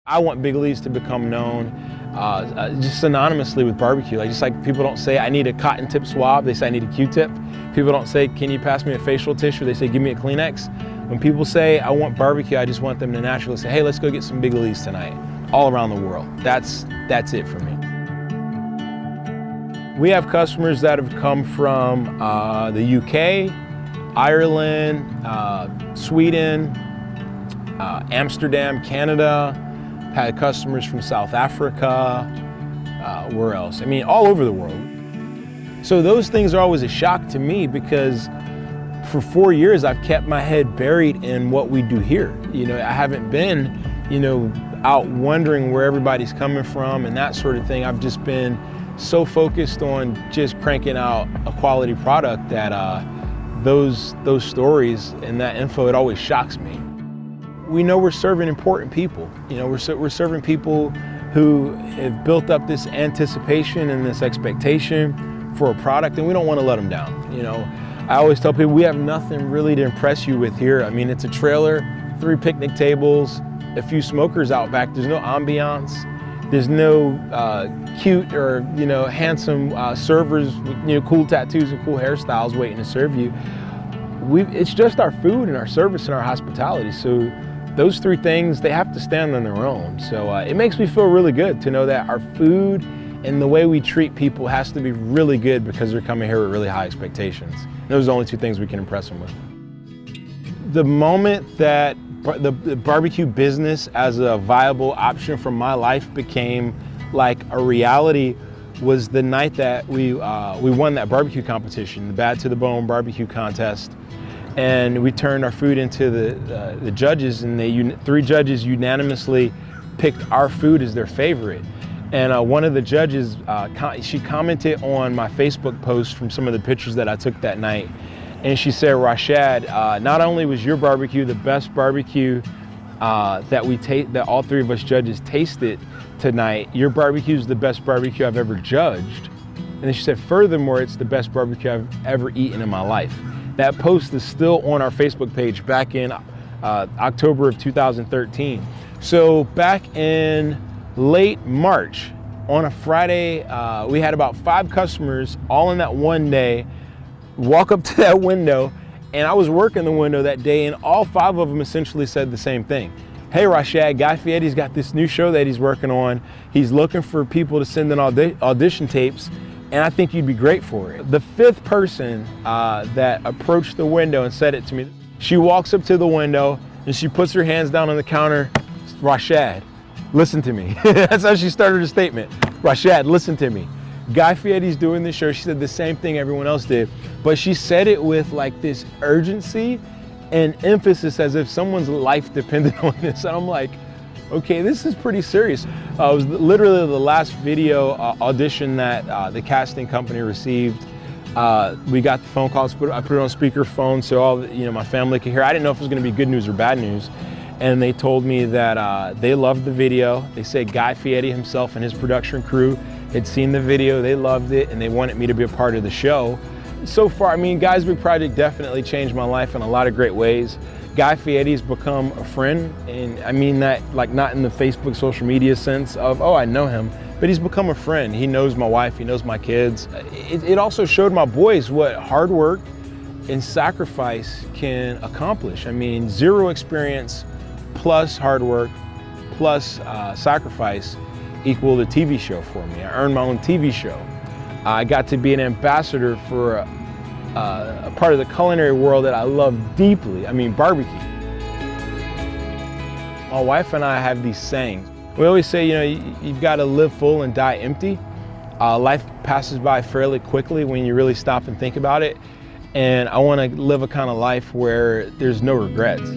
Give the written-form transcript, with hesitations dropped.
I want Big Lee's to become known just synonymously with barbecue. Like, just like people don't say, I need a cotton tip swab, they say I need a Q-tip. People don't say, can you pass me a facial tissue? They say, give me a Kleenex. When people say, I want barbecue, I just want them to naturally say, hey, let's go get some Big Lee's tonight, all around the world. That's it for me. We have customers that have come from the UK, Ireland, Sweden, Amsterdam, Canada, had customers from South Africa, where else? I mean, all over the world. So those things are always a shock to me because for 4 years I've kept my head buried in what we do here. You know, I haven't been, out wondering where everybody's coming from and that sort of thing. I've just been so focused on just cranking out a quality product that those stories and that info, it always shocks me. We know we're serving important people. We're serving people who have built up this anticipation and this expectation for a product, and we don't want to let them down. I always tell people we have nothing really to impress you with here. I mean, it's a trailer, 3 picnic tables, a few smokers out back. There's no ambiance. There's no cute or handsome servers with cool tattoos and cool hairstyles waiting to serve you. It's just our food and our service and our hospitality. So those 3 things, they have to stand on their own. So it makes me feel really good to know that our food and the way we treat people has to be really good because they're coming here with really high expectations. Those are the only 2 things we can impress them with. The moment that the barbecue business as a viable option for my life became like a reality was the night that we won that barbecue competition, the Bad to the Bone barbecue contest. And we turned our food into the judges, and 3 judges unanimously picked our food as their favorite. And one of the judges, she commented on my Facebook post from some of the pictures that I took that night. And she said, Rashad, not only was your barbecue the best barbecue that all 3 of us judges tasted tonight, your barbecue is the best barbecue I've ever judged. And then she said, furthermore, it's the best barbecue I've ever eaten in my life. That post is still on our Facebook page back in October of 2013. So back in late March, on a Friday, we had about 5 customers all in that one day walk up to that window, and I was working the window that day, and all 5 of them essentially said the same thing. Hey Rashad, Guy Fieri's got this new show that he's working on. He's looking for people to send in audition tapes, and I think you'd be great for it. The 5th person that approached the window and said it to me, she walks up to the window and she puts her hands down on the counter. Rashad, listen to me. That's how she started her statement. Rashad, listen to me. Guy Fieri's doing the show. She said the same thing everyone else did, but she said it with like this urgency and emphasis as if someone's life depended on this. And I'm like, okay, this is pretty serious. It was literally the last video audition that the casting company received. We got the phone calls. I put it on speakerphone so all my family could hear. I didn't know if it was going to be good news or bad news. And they told me that they loved the video. They said Guy Fieri himself and his production crew had seen the video, they loved it, and they wanted me to be a part of the show. So far, I mean, Guy's Big Project definitely changed my life in a lot of great ways. Guy Fieri's become a friend, and I mean that like not in the Facebook social media sense of, oh, I know him, but he's become a friend. He knows my wife, he knows my kids. It also showed my boys what hard work and sacrifice can accomplish. I mean, 0 experience plus hard work plus sacrifice equal the TV show for me. I earned my own TV show. I got to be an ambassador for a part of the culinary world that I love deeply. I mean, barbecue. My wife and I have these sayings. We always say, you've got to live full and die empty. Life passes by fairly quickly when you really stop and think about it. And I want to live a kind of life where there's no regrets.